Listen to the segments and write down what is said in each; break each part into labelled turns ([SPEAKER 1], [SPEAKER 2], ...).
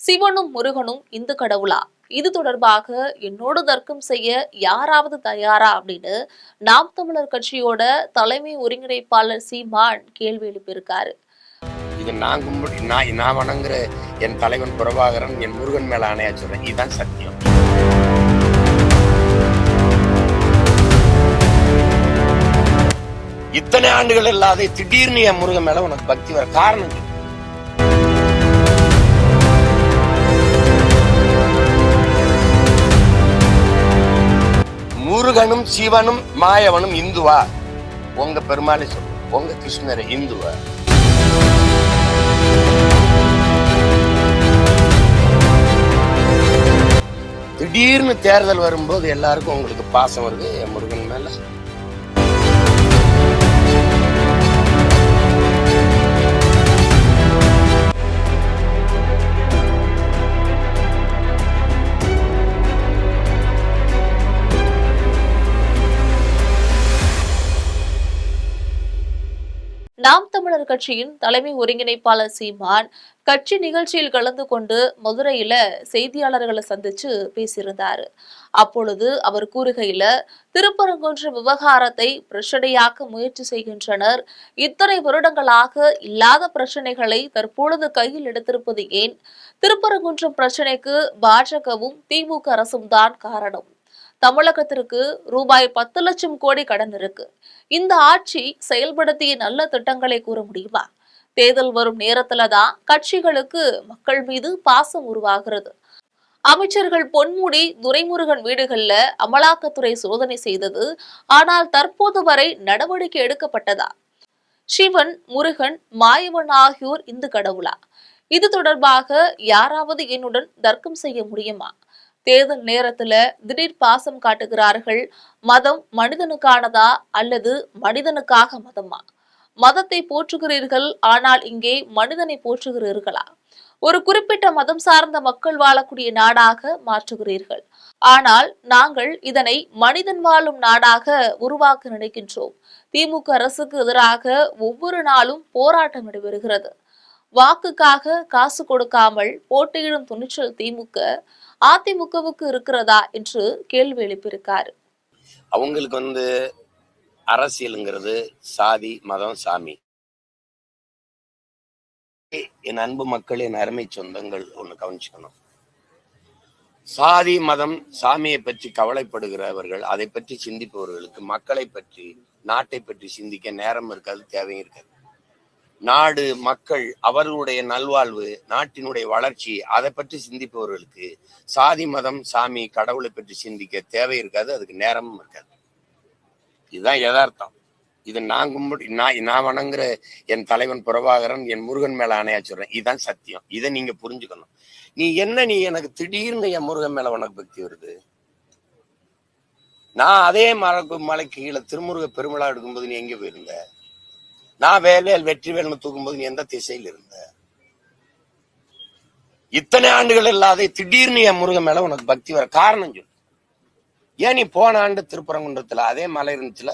[SPEAKER 1] சிவனும் முருகனும் இந்து கடவுளா? இது தொடர்பாக என்னோடு தர்க்கம் செய்ய யாராவது தயாரா அப்படின்னு நாம் தமிழர் கட்சியோட தலைமை ஒருங்கிணைப்பாளர் சீமான் கேள்வி எழுப்பியிருக்காரு.
[SPEAKER 2] இது நான் வணங்குற என் தலைவன் பிரபாகரன் என் முருகன் மேல ஆணையா சொல்றேன். இதுதான் சத்தியம். இத்தனை ஆண்டுகள் இல்லாத திடீர்னு என் முருகன் மேல உனக்கு பக்தி வர காரணம் முருகனும் சிவனும் மாயவனும் இந்துவா? உங்க பெருமாளை சொல்லு. உங்க கிருஷ்ணரை இந்துவா? திடீர்னு தேர்தல் வரும்போது எல்லாருக்கும் உங்களுக்கு பாசம் வருது என் முருகன் மேல.
[SPEAKER 1] நாம் தமிழர் கட்சியின் தலைமை ஒருங்கிணைப்பாளர் சீமான் கட்சி நிகழ்ச்சியில் கலந்து கொண்டு மதுரையில செய்தியாளர்களை சந்திச்சு பேசியிருந்தாரு. அப்பொழுது அவர் கூறுகையில, திருப்பரங்குன்றம் விவகாரத்தை பிரச்சனையாக்க முயற்சி செய்கின்றனர். இத்தனை வருடங்களாக இல்லாத பிரச்சனைகளை தற்பொழுது கையில் எடுத்திருப்பது ஏன்? திருப்பரங்குன்றம் பிரச்சனைக்கு பாஜகவும் திமுக அரசும் தான் காரணம். தமிழகத்திற்கு ரூபாய் 10 லட்சம் கோடி கடன் இருக்கு. இந்த ஆட்சி செயல்படுத்திய நல்ல திட்டங்களை கூற முடியுமா? தேர்தல் வரும் நேரத்துலதான் கட்சிகளுக்கு மக்கள் மீது பாசம் உருவாகிறது. அமைச்சர்கள் பொன்முடி, துரைமுருகன் வீடுகள்ல அமலாக்கத்துறை சோதனை செய்தது. ஆனால் தற்போது வரை நடவடிக்கை எடுக்கப்பட்டதா? சிவன், முருகன், மாயவன் ஆகியோர் இந்து கடவுளா? இது தொடர்பாக யாராவது என்னுடன் தர்க்கம் செய்ய முடியுமா? தேர்தல் நேரத்துல திடீர் பாசம் காட்டுகிறார்கள். மதம் மனிதனுக்கானதா அல்லது மனிதனுக்காக மதமா? மதத்தை போற்றுகிறீர்கள், ஆனால் இங்கே மனிதனை போற்றுகிறீர்களா? ஒரு குறிப்பிட்ட மதம் சார்ந்த மக்கள் வாழக்கூடிய நாடாக மாற்றுகிறீர்கள். ஆனால் நாங்கள் இதனை மனிதன் வாழும் நாடாக உருவாக்க நினைக்கின்றோம். திமுக அரசுக்கு எதிராக ஒவ்வொரு நாளும் போராட்டம் நடைபெறுகிறது. வாக்குக்காக காசு கொடுக்காமல் போட்டியிடும் துணிச்சல் திமுக, அதிமுகவுக்கு இருக்கிறதா என்று கேள்வி எழுப்பியிருக்காரு.
[SPEAKER 2] அவங்களுக்கு அரசியலுங்கிறது சாதி, மதம், சாமி. என் அன்பு மக்கள், என் அருமை சொந்தங்கள் ஒண்ணு கவனிச்சுக்கணும். சாதி, மதம், சாமியை பற்றி கவலைப்படுகிறவர்கள், அதை பற்றி சிந்திப்பவர்களுக்கு மக்களை பற்றி, நாட்டை பற்றி சிந்திக்க நேரம் இருக்காது, தேவையும் இருக்காது. நாடு, மக்கள், அவர்களுடைய நல்வாழ்வு, நாட்டினுடைய வளர்ச்சி, அதை பற்றி சிந்திப்பவர்களுக்கு சாதி, மதம், சாமி, கடவுளை பற்றி சிந்திக்க தேவை இருக்காது, அதுக்கு நேரமும் இருக்காது. இதுதான் யதார்த்தம். இது நான் வணங்குற என் தலைவன் பிரபாகரன் என் முருகன் மேல ஆணையா சொல்றேன். இதுதான் சத்தியம். இதை நீங்க புரிஞ்சுக்கணும். நீ எனக்கு திடீர்னு என் முருகன் மேல உனக்கு பக்தி வருது? நான் அதே மலைக்கு கீழே திருமுருக பெருமிழா எடுக்கும்போது நீ எங்க போயிருந்த? நான் வெற்றி வேல்னு தூக்கும்போது நீ எந்த திசையில் இருந்த? இத்தனை ஆண்டுகள் இல்லாத திடீர்னு என் முருகன் மேல உனக்கு பக்தி வர காரணம் சொல்லு. ஏன் நீ போன ஆண்டு திருப்பரங்குன்றத்துல அதே மலை இருந்துச்சுல,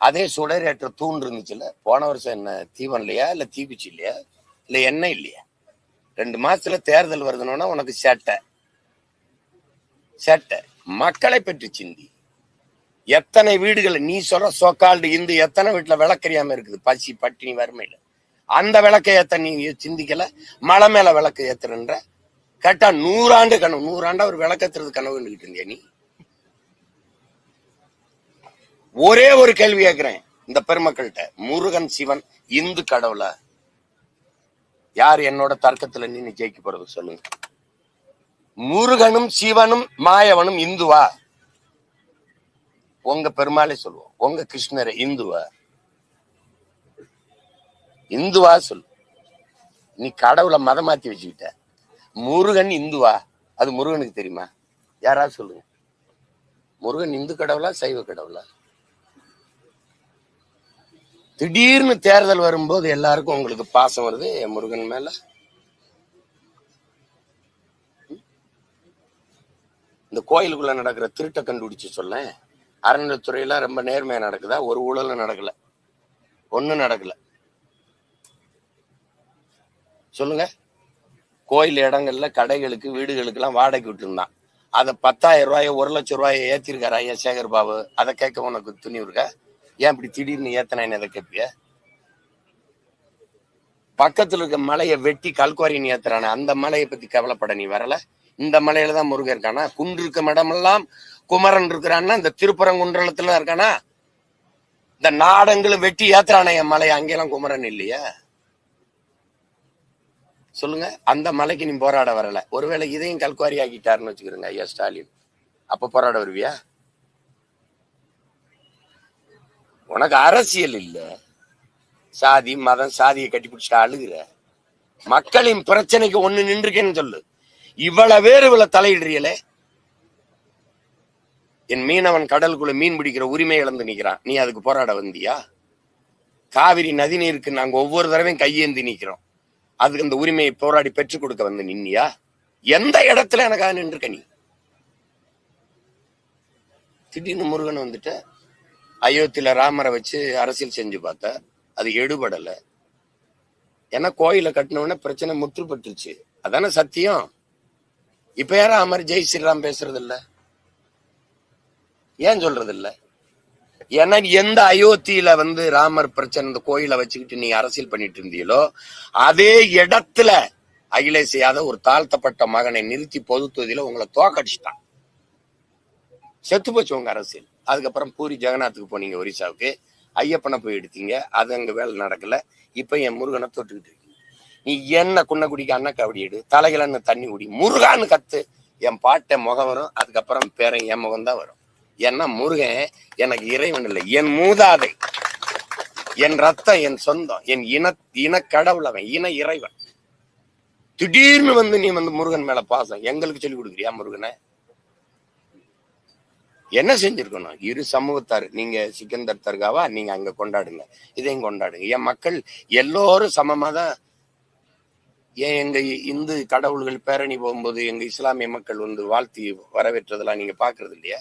[SPEAKER 2] அதே சுடரேற்ற தூண் இருந்துச்சுல, போன வருஷம் என்ன தீபம் இல்லையா, இல்ல தீபிச்சு இல்லையா, இல்ல எண்ணெய் இல்லையா? 2 மாசத்துல தேர்தல் வருதுன்னா உனக்கு சேட்டை. மக்களை பற்றி சிந்தி. எத்தனை வீடுகள் நீ சொல்ற சோக்கால்டு இந்து எத்தனை வீட்டுல விளக்கறியாம இருக்குது, பசி, பட்டினி, வறுமையில. அந்த விளக்கை ஏத்த நீ சிந்திக்கல. மலை மேல விளக்கு ஏத்துறன்ற கேட்டா 100 ஆண்டு கனவு, 100 ஆண்டா ஒரு விளக்கத்துறது கனவு இருந்தியா நீ? ஒரே ஒரு கேள்வி கேட்கிறேன் இந்த பெருமக்கள்கிட்ட, முருகன், சிவன் இந்து கடவுளா? யார் என்னோட தர்க்கத்துல நீ ஜெயிக்க போறது சொல்லுங்க. முருகனும் சிவனும் மாயவனும் இந்துவா? உங்க பெருமாளை சொல்லுவோம். உங்க கிருஷ்ணரை இந்துவா சொல்லு. நீ கடவுளை மதம் மாத்தி வச்சுக்கிட்ட. முருகன் இந்துவா? அது முருகனுக்கு தெரியுமா? யாராவது சொல்லுங்க. முருகன் இந்து கடவுளா, சைவ கடவுளா? திடீர்னு தேர்தல் வரும்போது எல்லாருக்கும் உங்களுக்கு பாசம் வருது என் முருகன் மேல. இந்த கோயிலுக்குள்ள நடக்கிற திருட்டை கண்டுபிடிச்சு சொல்ல. அறநிலைத்துறையில ரொம்ப நேர்மையா நடக்குதா? ஒரு ஊழலும் நடக்கல, ஒண்ணும் நடக்கல. சொல்லுங்க. கோயில் இடங்கள்ல கடைகளுக்கு வீடுகளுக்கு எல்லாம் வாடகை விட்டுருந்தான். அதை 10,000 ரூபாய 1,00,000 ரூபாய ஏத்திருக்காரு ஐயா சேகர் பாபு. அதை கேட்க உனக்கு துணி இருக்கா? ஏன் இப்படி திடீர்னு ஏத்தனேன்னு எதை கேட்பிய? பக்கத்துல இருக்க மலையை வெட்டி கல்குவாரின்னு ஏத்துறானே, அந்த மலையை பத்தி கவலைப்பட நீ வரல? இந்த மலையில தான் முருகன் இருக்கானா? குன்று இருக்க இடமெல்லாம் குமரன் இருக்கிறான்னா இந்த திருப்பரங்குன்றத்துல இருக்கானா? இந்த நாடங்களும் வெட்டி ஏத்துறானே என் மலை, அங்கெல்லாம் குமரன் இல்லையா? சொல்லுங்க. அந்த மலைக்கு நீ போராட வரல. ஒருவேளை இதையும் கல்குவாரி ஆக்கிட்டாருன்னு வச்சுக்கிறோங்க ஐயா ஸ்டாலின், அப்ப போராட வருவியா? உனக்கு அரசியல் இல்ல, சாதி மதம், சாதியை கட்டி பிடிச்சிட்டு அழுகுற. மக்களின் பிரச்சனைக்கு ஒண்ணு நின்றுக்கேன்னு சொல்லு. இவ்வளவு பேர் இவ்வளவு தலையிடுறீங்களே. என் மீனவன் கடலுக்குள்ள மீன் பிடிக்கிற உரிமை இழந்து நிக்கிறான், நீ அதுக்கு போராட வந்தியா? காவிரி நதி நீருக்கு நாங்க ஒவ்வொரு தடவையும் கையேந்தி நிக்கிறோம், அதுக்கு அந்த உரிமையை போராடி பெற்றுக் கொடுக்க வந்து நின்னியா? எந்த இடத்துல எனக்காக நின்றுக்க நீ? திடீர்னு முருகன் வந்துட்ட, அயோத்தியில ராமரை வச்சு அரசியல் செஞ்சு பார்த்த, அது எடுபடல. ஏன்னா கோயில கட்டினவுடனே பிரச்சனை முற்றுப்பட்டுருச்சு, அதானே சத்தியம். இப்ப யாரும் ராமர் ஜெய் ஸ்ரீராம் பேசுறது இல்ல, ஏன் சொல்றது இல்ல? ஏன்னா எந்த அயோத்தியில ராமர் பிரச்சனை இந்த கோயிலை வச்சுக்கிட்டு நீ அரசியல் பண்ணிட்டு இருந்தீங்களோ அதே இடத்துல அகிலேஷ் யாதவ் ஒரு தாழ்த்தப்பட்ட மகனை நிறுத்தி பொது தொகுதியில உங்களை தோக்கடிச்சுட்டான். செத்து போச்சு உங்க அரசியல். அதுக்கப்புறம் பூரி ஜெகநாத்துக்கு போனீங்க, ஒரிசாவுக்கு, ஐயப்பனை போய் எடுத்தீங்க, அது அங்க வேலை நடக்கல. இப்ப என் முருகனை தொட்டுக்கிட்டு இருக்கீங்க. நீ என்ன குன்னக்குடிக்கு அண்ணா கபடி எடு, தலைகளன்னு தண்ணி குடி, முருகான்னு கத்து, என் பாட்டை முகம் வரும். அதுக்கப்புறம் பேரன் என் முகம் தான் வரும். ஏன்னா முருகன் எனக்கு இறைவன் இல்லை, என் மூதாதை, என் ரத்தம், என் சொந்தம், என் இன கடவுள், அவன் இன இறைவன். திடீர்னு நீ முருகன் மேல பாசம் எங்களுக்கு சொல்லி கொடுக்குறியா? முருகனை என்ன செஞ்சிருக்கணும்? இரு சமூகத்தாரு, நீங்க சிக்கந்தர் தர்காவா, நீங்க அங்க கொண்டாடுங்க, இதையும் கொண்டாடுங்க. என் மக்கள் எல்லோரும் சமமா தான். ஏன் எங்க இந்து கடவுள்கள் பேரணி போகும்போது எங்க இஸ்லாமிய மக்கள் வாழ்த்தி வரவேற்றதெல்லாம் நீங்க பாக்குறது இல்லையா?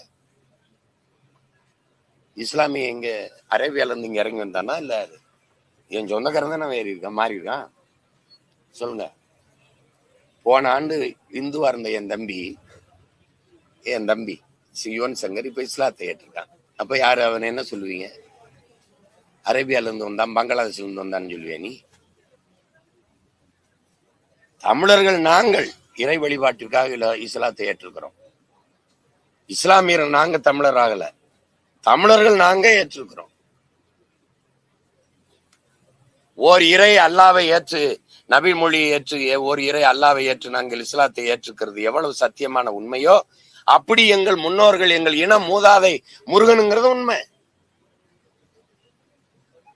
[SPEAKER 2] இஸ்லாமிய எங்க அரேபியால இருந்து இங்க இறங்கி வந்தானா? இல்ல என் சொந்தக்காரன் தானே வேறி இருக்கான், மாறி இருக்கான்? சொல்லுங்க. போன ஆண்டு இந்துவா இருந்த என் தம்பி யுவன் சங்கர் இப்ப இஸ்லாத்தை ஏற்றிருக்கான். அப்ப யாரு அவன் என்ன சொல்லுவீங்க? அரேபியால இருந்து வந்தான், பங்களாதேஷ்ல இருந்து வந்தான்னு சொல்லுவியா நீ? தமிழர்கள் நாங்கள் இறை வழிபாட்டிற்காக இஸ்லாத்தை ஏற்றிருக்கிறோம். இஸ்லாமியர்கள் நாங்க தமிழர் ஆகல, தமிழர்கள் நாங்க ஏற்றிருக்கிறோம். ஓர் இறை அல்லாவை ஏற்று, நபி மொழியை ஏற்று, ஓர் இறை அல்லாவை ஏற்று நாங்கள் இஸ்லாத்தை ஏற்றுக்கிறது எவ்வளவு சத்தியமான உண்மையோ அப்படி எங்கள் முன்னோர்கள், எங்கள் இன மூதாதை முருகனுங்கிறது உண்மை.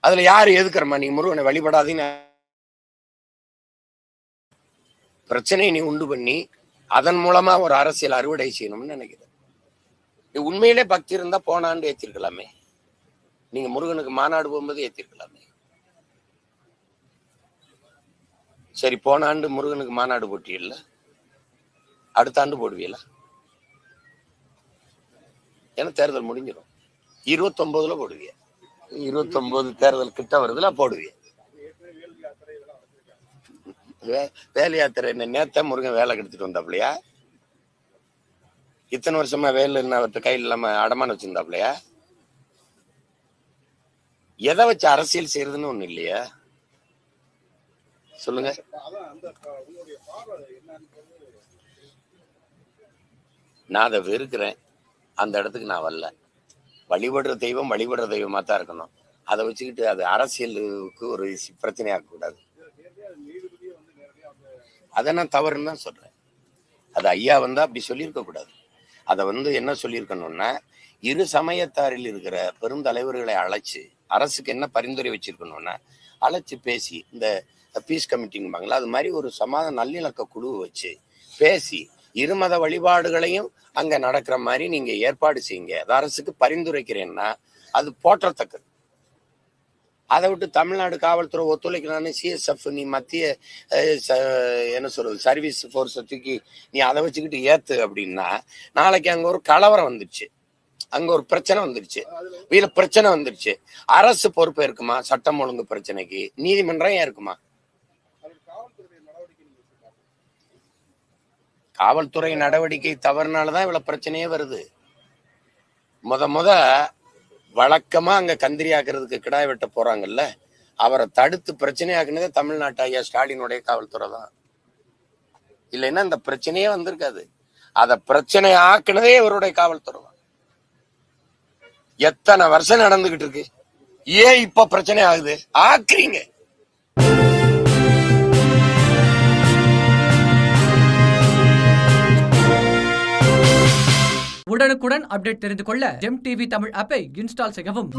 [SPEAKER 2] அதுல யாரு எதுக்குறமா? நீ முருகனை வழிபடாதீன்னு பிரச்சனையை நீ உண்டு பண்ணி அதன் மூலமா ஒரு அரசியல் அறுவடை செய்யணும்னு நினைக்கிறேன். உண்மையிலே பக்தி இருந்தா போன ஆண்டு ஏற்றிருக்கலாமே. நீங்க முருகனுக்கு மாநாடு போகும்போது ஏற்றிருக்கலாமே. சரி, போன ஆண்டு முருகனுக்கு மாநாடு போட்டியல்ல, அடுத்த ஆண்டு போடுவீங்களா? ஏன்னா தேர்தல் முடிஞ்சிடும். 29ல போடுவீங்க. 29 தேர்தல் கிட்ட வருதுல போடுவீங்க. வேலை யாத்திரை நேத்த முருகன் வேலை கெடுத்துட்டு வந்தாப்லையா? இத்தனை வருஷமா வேலை அவர்கிட்ட கையில் இல்லாம அடமான வச்சிருந்தாப்லையா? எதை வச்சு அரசியல் செய்யறதுன்னு ஒண்ணு இல்லையா? சொல்லுங்க. நான் அதை வெறுக்கிறேன், அந்த இடத்துக்கு நான் வரல. வழிபடுற தெய்வமா தான் இருக்கணும். அதை வச்சுக்கிட்டு அது அரசியலுக்கு ஒரு பிரச்சனையாக கூடாது. அதை நான் தவறுன்னு தான் சொல்றேன். அது ஐயா அப்படி சொல்லியிருக்க கூடாது. அதை என்ன சொல்லியிருக்கணும்னா, இரு சமயத்தாரில் இருக்கிற பெருந்தலைவர்களை அழைச்சு அரசுக்கு என்ன பரிந்துரை வச்சிருக்கணும்னா, அழைச்சு பேசி, இந்த பீஸ் கமிட்டிங்பாங்களா, அது மாதிரி ஒரு சமாதான நல்லிணக்க குழு வச்சு பேசி இருமத வழிபாடுகளையும் அங்க நடக்கிற மாதிரி நீங்க ஏற்பாடு செய்யுங்க, அது அரசுக்கு பரிந்துரைக்கிறேன்னா அது போற்றத்தக்கது. அதை விட்டு தமிழ்நாடு காவல்துறை ஒத்துழைக்கணும்னு சிஎஸ்எஃப், நீ மத்திய என்ன சொல்றது சர்வீஸ் போர்ஸை தூக்கி நீ அதை வச்சுக்கிட்டு ஏத்து அப்படின்னா, நாளைக்கு அங்க ஒரு கலவரம் வந்துருச்சு, அங்க ஒரு பிரச்சனை வந்துருச்சு, வீர பிரச்சனை வந்துருச்சு, அரசு பொறுப்பு இருக்குமா? சட்டம் ஒழுங்கு பிரச்சனைக்கு நீதிமன்றம் ஏன் இருக்குமா? காவல்துறை நடவடிக்கை தவறுனாலதான் இவ்வளவு பிரச்சனையே வருது. முத வழக்கமா அங்க கந்திரியாக்குறதுக்கு கிடாய் வெட்ட போறாங்கல்ல, அவரை தடுத்து பிரச்சனையாக்குனதே தமிழ்நாட்டு ஐயா ஸ்டாலினுடைய காவல்துறை தான். இல்லைன்னா இந்த பிரச்சனையே வந்திருக்காது. அத பிரச்சனை ஆக்குனதே இவருடைய காவல்துறை தான். எத்தனை வருஷம் நடந்துகிட்டு இருக்கு, ஏன் இப்ப பிரச்சனை ஆகுது? ஆக்குறீங்க.
[SPEAKER 3] உடனுக்குடன் அப்டேட் தெரிந்து கொள்ள ஜெம் டிவி தமிழ் ஆப்பை இன்ஸ்டால் செய்யவும்.